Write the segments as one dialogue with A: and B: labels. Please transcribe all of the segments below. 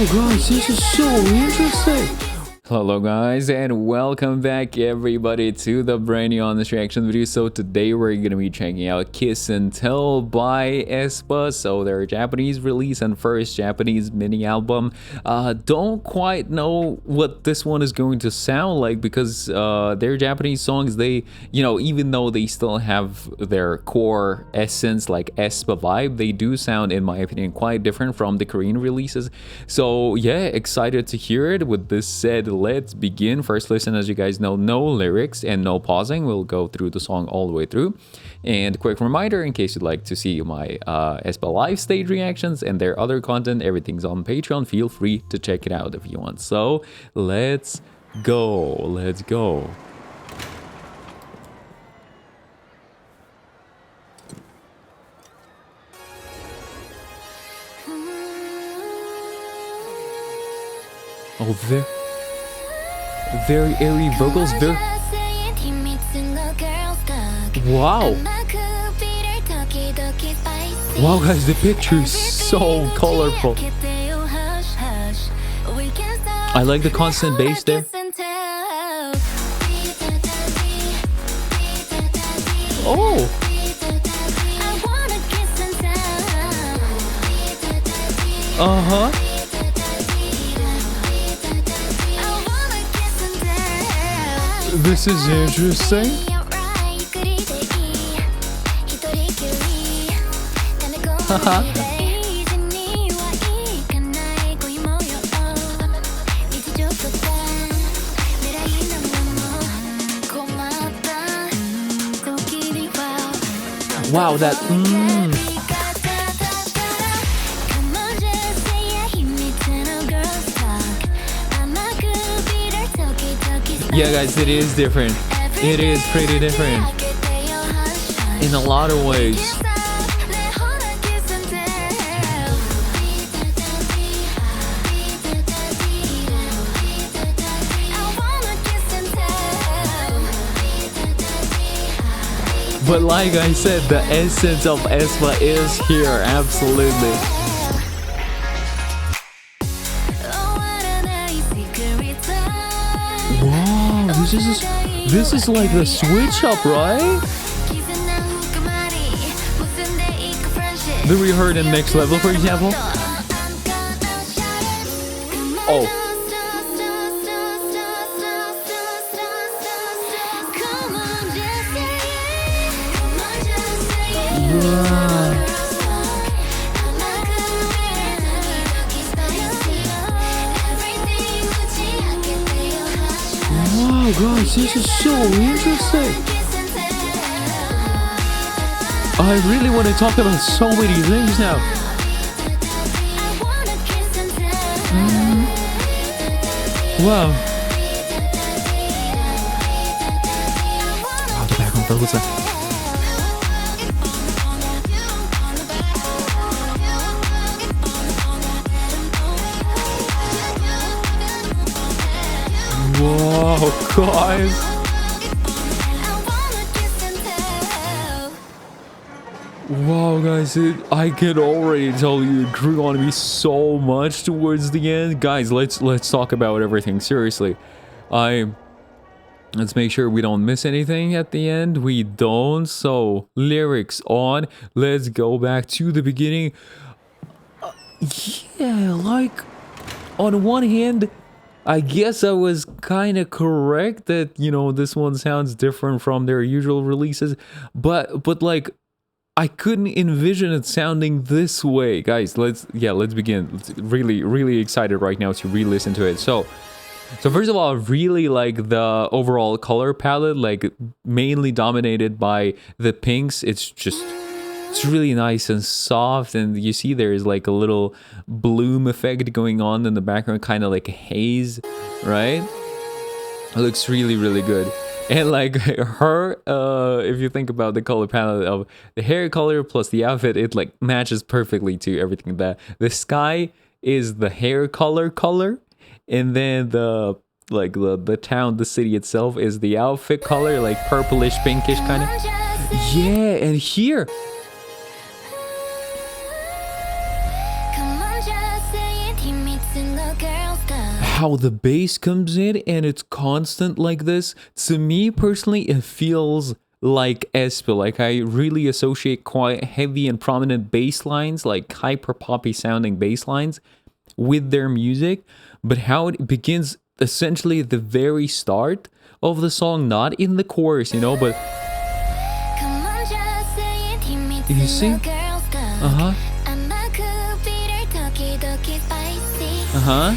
A: Wow, guys, this is so interesting. Hello guys, and welcome back everybody to the brand new honest reaction video. So today we're gonna be checking out Kiss and Tell by aespa. So their Japanese release and first Japanese mini album. Don't quite know what this one is going to sound like because their Japanese songs, they, even though they still have their core essence like aespa vibe, they do sound, in my opinion, quite different from the Korean releases. So yeah, excited to hear it. With this said, let's begin. First listen, as you guys know, no lyrics and no pausing. We'll go through the song all the way through. And quick reminder, in case you'd like to see my aespa live stage reactions and their other content, everything's on Patreon. Feel free to check it out if you want. So let's go. Let's go. Oh, very airy vocals. Wow. Wow, guys, the picture is so colorful. I like the constant bass there. Oh. Uh-huh. This is interesting. Wow, that Yeah, guys, it is different. It is pretty different in a lot of ways. But like I said, the essence of aespa is here, absolutely. Wow, this is like the switch up, right? The we heard in Next Level, for example. Oh. Wow, guys, this is so interesting. I really want to talk about so many things now. Wow. Wow, the background vocals. Whoa, guys. Wow, guys, I can already tell you it grew on me so much towards the end. Guys, let's talk about everything seriously. Let's make sure we don't miss anything at the end. We don't. So, lyrics on. Let's go back to the beginning. Yeah, like, on one hand, I guess I was kind of correct that, this one sounds different from their usual releases. But like, I couldn't envision it sounding this way. Guys, let's begin. Really excited right now to re-listen to it. So first of all, I really like the overall color palette, like mainly dominated by the pinks. It's really nice and soft, and you see there's like a little bloom effect going on in the background, kind of like a haze, right? It looks really good. And like her, if you think about the color palette of the hair color plus the outfit, it like matches perfectly to everything. The sky is the hair color, and then the town, the city itself is the outfit color, like purplish, pinkish kind of. Yeah, and here. how the bass comes in and it's constant like this. To me personally, it feels like aespa. Like I really associate quite heavy and prominent bass lines, like hyper poppy sounding bass lines with their music. But how it begins essentially at the very start of the song, not in the chorus, you know, but you see? Uh-huh. Uh-huh.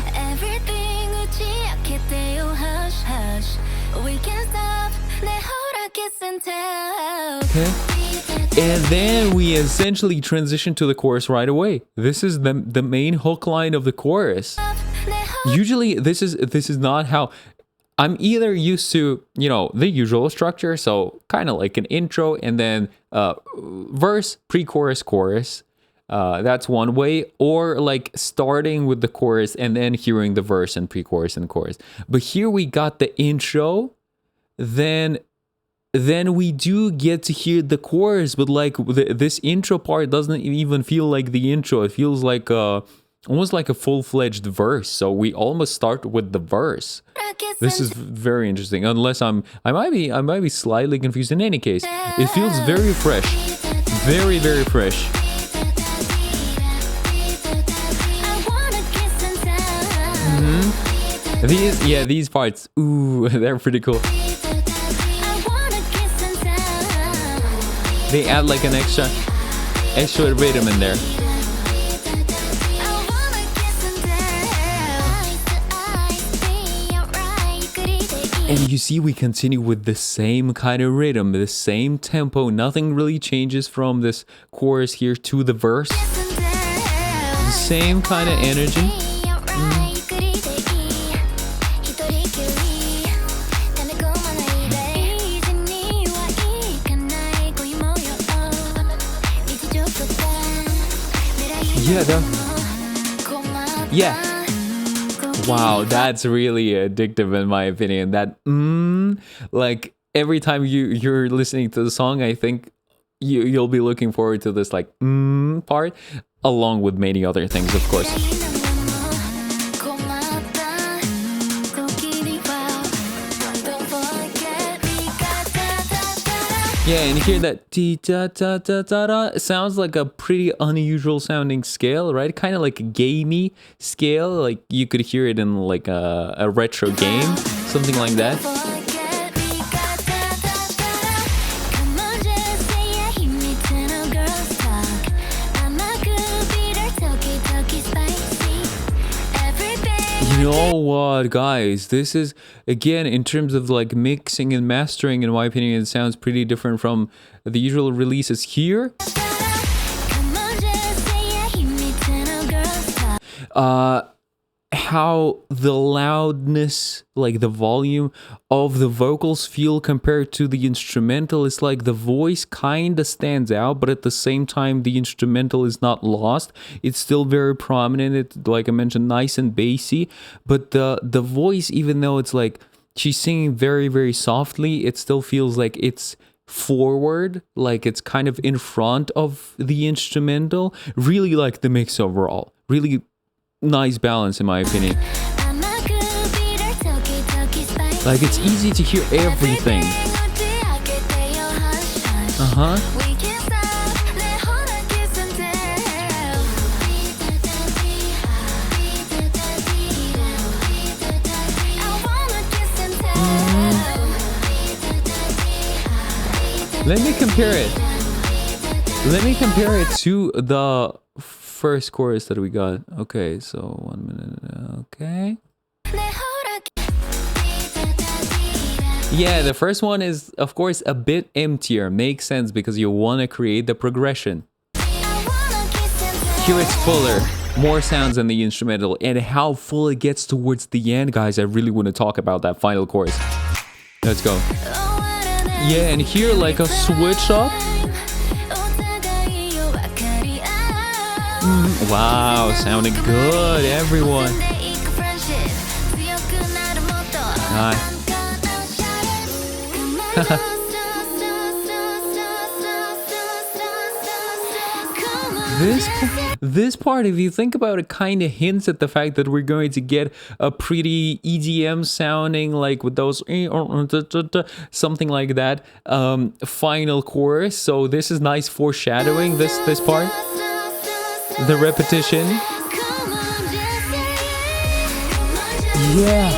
A: Okay. And then we essentially transition to the chorus right away. This is the main hook line of the chorus. Usually this is not how I'm either used to, you know, the usual structure, so kind of like an intro and then verse, pre-chorus, chorus. That's one way, or like starting with the chorus and then hearing the verse and pre-chorus and chorus. But here we got the intro, then we do get to hear the chorus, but like this intro part doesn't even feel like the intro. It feels like almost like a full-fledged verse. So we almost start with the verse. This is very interesting. Unless I might be slightly confused. In any case, it feels very fresh, very fresh. These parts, ooh, they're pretty cool. They add like an extra rhythm in there. And you see we continue with the same kind of rhythm, the same tempo. Nothing really changes from this chorus here to the verse. The same kind of energy. Yeah. Wow, that's really addictive in my opinion. That like every time you're listening to the song, I think you'll be looking forward to this like part, along with many other things, of course. Yeah, and you hear that da-da-da-da-da. It sounds like a pretty unusual sounding scale, right? Kind of like a gamey scale, like you could hear it in like a retro game, something like that. You know what, guys, this is, again, in terms of like mixing and mastering, in my opinion, it sounds pretty different from the usual releases here. How the loudness, like the volume of the vocals feel compared to the instrumental. It's like the voice kind of stands out, but at the same time the instrumental is not lost. It's still very prominent. It's, like I mentioned, nice and bassy, but the voice, even though it's like she's singing very softly, it still feels like it's forward, like it's kind of in front of the instrumental. Really like the mix overall. Really nice balance in my opinion. Like it's easy to hear everything. Let me compare it to the first chorus that we got. Okay, so 1 minute. Okay. Yeah, the first one is, of course, a bit emptier. Makes sense because you want to create the progression. Here it's fuller, more sounds in the instrumental, and how full it gets towards the end, guys. I really want to talk about that final chorus. Let's go. Yeah, and here like a switch up. Wow, sounding good, everyone. Nice. This part, if you think about it, kind of hints at the fact that we're going to get a pretty EDM sounding, like with those something like that final chorus. So this is nice foreshadowing, this part, the repetition. Yeah.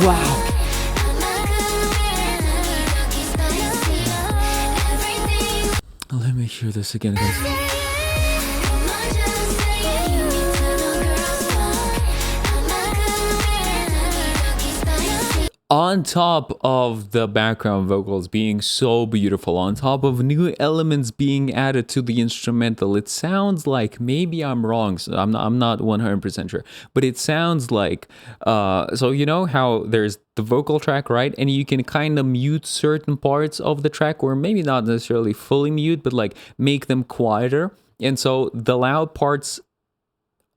A: Wow. Let me hear this again, guys. On top of the background vocals being so beautiful, on top of new elements being added to the instrumental, it sounds like, maybe I'm wrong, so I'm not 100% sure, but it sounds like, so you know how there's the vocal track, right? And you can kind of mute certain parts of the track, or maybe not necessarily fully mute, but like make them quieter. And so the loud parts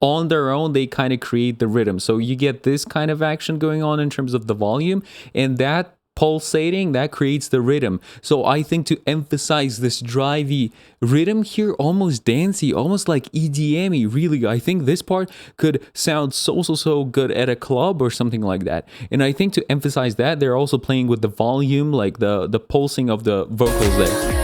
A: on their own, they kind of create the rhythm. So you get this kind of action going on in terms of the volume, and that pulsating, that creates the rhythm. So I think to emphasize this drivey rhythm here, almost dancey, almost like EDM-y, really, I think this part could sound so good at a club or something like that. And I think to emphasize that, they're also playing with the volume, like the pulsing of the vocals there.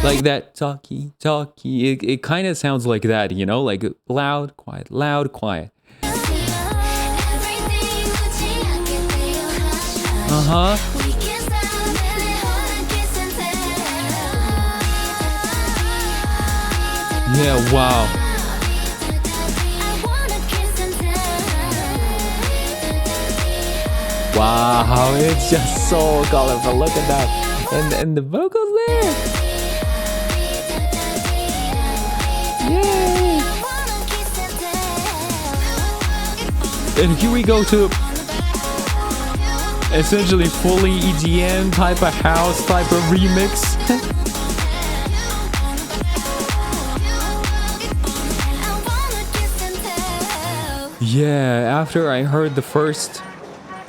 A: Like that talkie. It kind of sounds like that, you know, like loud, quiet, loud, quiet. Yeah, wow. Wow, it's just so colorful. Look at that. And the vocals there. Yay! And here we go to essentially fully EDM type of house type of remix. Yeah, after I heard the first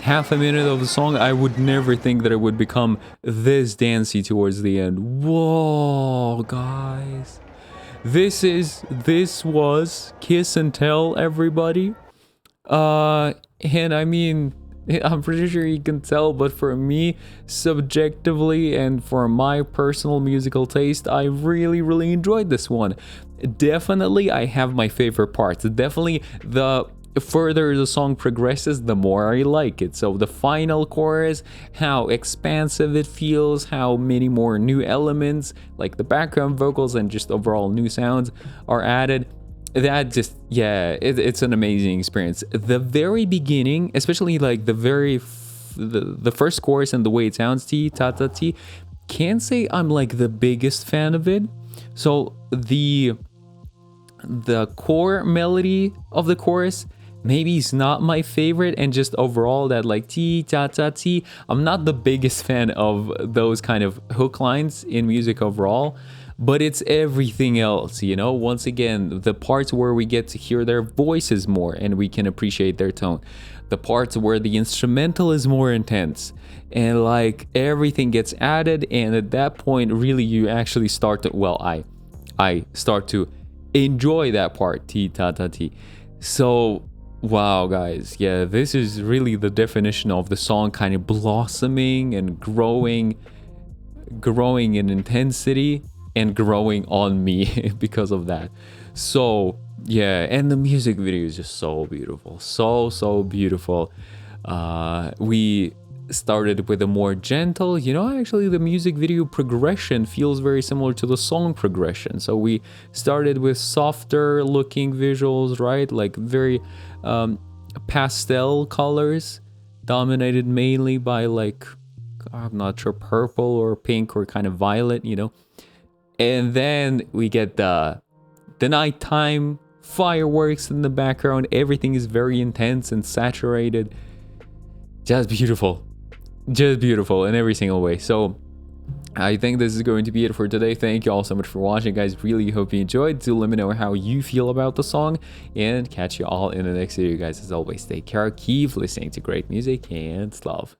A: half a minute of the song, I would never think that it would become this dancey towards the end. Whoa, guys. This was Kiss and Tell, everybody. And I mean, I'm pretty sure you can tell, but for me, subjectively, and for my personal musical taste, I really enjoyed this one. Definitely, I have my favorite parts. Definitely, the further the song progresses, the more I like it. So the final chorus, how expansive it feels, how many more new elements, like the background vocals and just overall new sounds are added. That just, yeah, it's an amazing experience. The very beginning, especially like the first chorus and the way it sounds, T, ta ta T, can't say I'm like the biggest fan of it. So the core melody of the chorus maybe it's not my favorite, and just overall that like T ta ta T, I'm not the biggest fan of those kind of hook lines in music overall, but it's everything else, you know. Once again, the parts where we get to hear their voices more and we can appreciate their tone, the parts where the instrumental is more intense, and like everything gets added, and at that point really you actually start to, well, I start to enjoy that part, T ta ta T. So wow, guys, yeah, this is really the definition of the song kind of blossoming and growing in intensity and growing on me because of that. So yeah, and the music video is just so beautiful, so beautiful. We started with a more gentle, you know, actually the music video progression feels very similar to the song progression. So we started with softer looking visuals, right, like very pastel colors, dominated mainly by like, I'm not sure, purple or pink or kind of violet, you know. And then we get the nighttime fireworks in the background. Everything is very intense and saturated. Just beautiful in every single way. So I think this is going to be it for today. Thank you all so much for watching, guys. Really hope you enjoyed. Do let me know how you feel about the song, and catch you all in the next video, guys. As always, take care, keep listening to great music, and love.